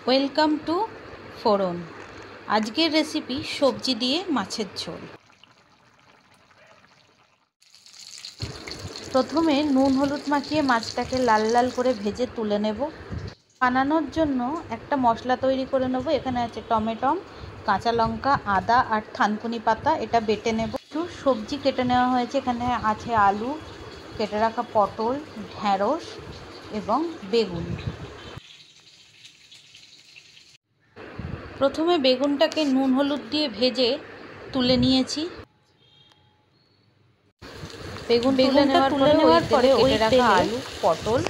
Welcome to ফোড়ন। আজকের recipe সবজি দিয়ে মাছের ঝোল। প্রথমে নুন হলুদ মাখিয়ে মাছটাকে লাল লাল করে ভেজে তুলে নেব। বানানোর জন্য একটা মশলা তৈরি করে নেব। এখানে আছে টমেটো, কাঁচা লঙ্কা, আদা আর থানকুনি পাতা, এটা বেটে নেব। কিছু সবজি কেটে নেওয়া হয়েছে, এখানে আছে আলু, কেটে রাখা পটল, ঢ্যাঁড়স এবং বেগুন। প্রথমে বেগুনটাকে নুন হলুদ দিয়ে ভেজে তুলে নিয়েছি। বেগুনটা তুলে নেওয়ার পরে ওই তেলে আলু পটল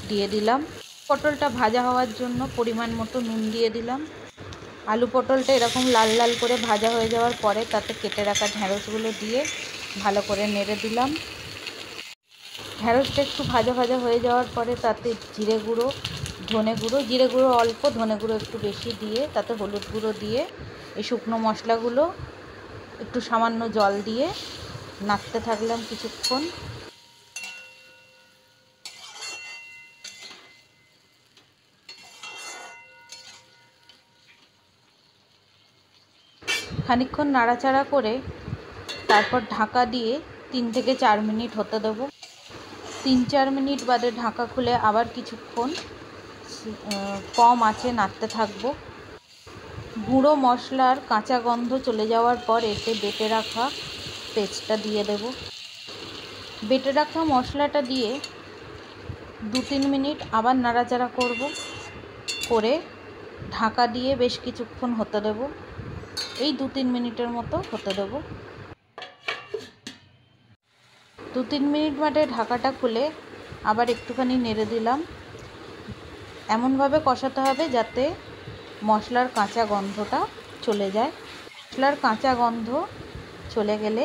দিয়ে দিলাম। পটলটা ভাজা হওয়ার জন্য পরিমাণ মতো নুন দিয়ে দিলাম। আলু পটলটা এরকম লাল লাল করে ভাজা হয়ে যাওয়ার পরে তাতে কেটে রাখা ঢ্যাঁড়সগুলো দিয়ে ভালো করে নেড়ে দিলাম। ঢ্যাঁড়সটা একটু ভাজা ভাজা হয়ে যাওয়ার পরে তাতে জিরে গুঁড়ো, ধনে গুঁড়ো, জিরে গুঁড়ো অল্প, ধনে গুঁড়ো একটু বেশি দিয়ে তাতে হলুদ গুঁড়ো দিয়ে এই শুকনো মশলাগুলো একটু সামান্য জল দিয়ে নাড়তে থাকলাম কিছুক্ষণ। খানিকক্ষণ নাড়াচাড়া করে তারপর ঢাকা দিয়ে 3 থেকে 4 মিনিট হতে দেবো। 3-4 মিনিট বাদে ঢাকা খুলে আবার কিছুক্ষণ কম আঁচে নাড়তে থাকবো। গুঁড়ো মশলার কাঁচা গন্ধ চলে যাওয়ার পর এতে বেটে রাখা পেস্টটা দিয়ে দেব। বেটে রাখা মশলাটা দিয়ে 2-3 মিনিট আবার নাড়াচাড়া করব, করে ঢাকা দিয়ে বেশ কিছুক্ষণ হতে দেব। এই 2-3 মিনিটের মতো হতে দেব। 2-3 মিনিট বাদে ঢাকাটা খুলে আবার একটুখানি নেড়ে দিলাম। এমনভাবে কষাতে হবে যাতে মশলার কাঁচা গন্ধটা চলে যায়। মশলার কাঁচা গন্ধ চলে গেলে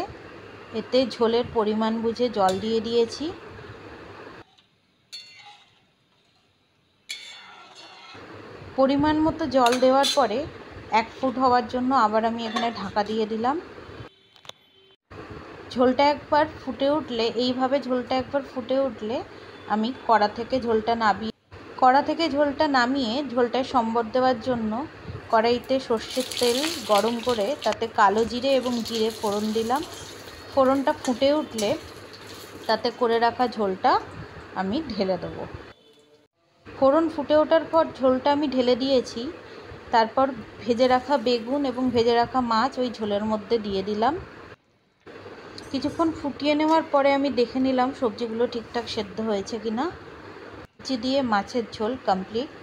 এতে ঝোলের পরিমাণ বুঝে জল দিয়ে দিয়েছি। পরিমাণ মতো জল দেওয়ার পরে 1 ফুট হওয়ার জন্য আবার আমি এখানে ঢাকা দিয়ে দিলাম। ঝোলটা একবার ফুটে উঠলে, এইভাবে ঝোলটা একবার ফুটে উঠলে আমি কড়া থেকে ঝোলটা নামিয়ে ঝোলটায় সম্বর দেওয়ার জন্য কড়াইতে সর্ষের তেল গরম করে তাতে কালো জিরে এবং জিরে ফোড়ন দিলাম। ফোড়নটা ফুটে উঠলে তাতে করে রাখা ঝোলটা আমি ঢেলে দেবো। ফোড়ন ফুটে ওঠার পর ঝোলটা আমি ঢেলে দিয়েছি। তারপর ভেজে রাখা বেগুন এবং ভেজে রাখা মাছ ওই ঝোলের মধ্যে দিয়ে দিলাম। কিছুক্ষণ ফুটিয়ে নেওয়ার পরে আমি দেখে নিলাম সবজিগুলো ঠিকঠাক সেদ্ধ হয়েছে কিনা। সবজি দিয়ে মাছের ঝোল কমপ্লিট।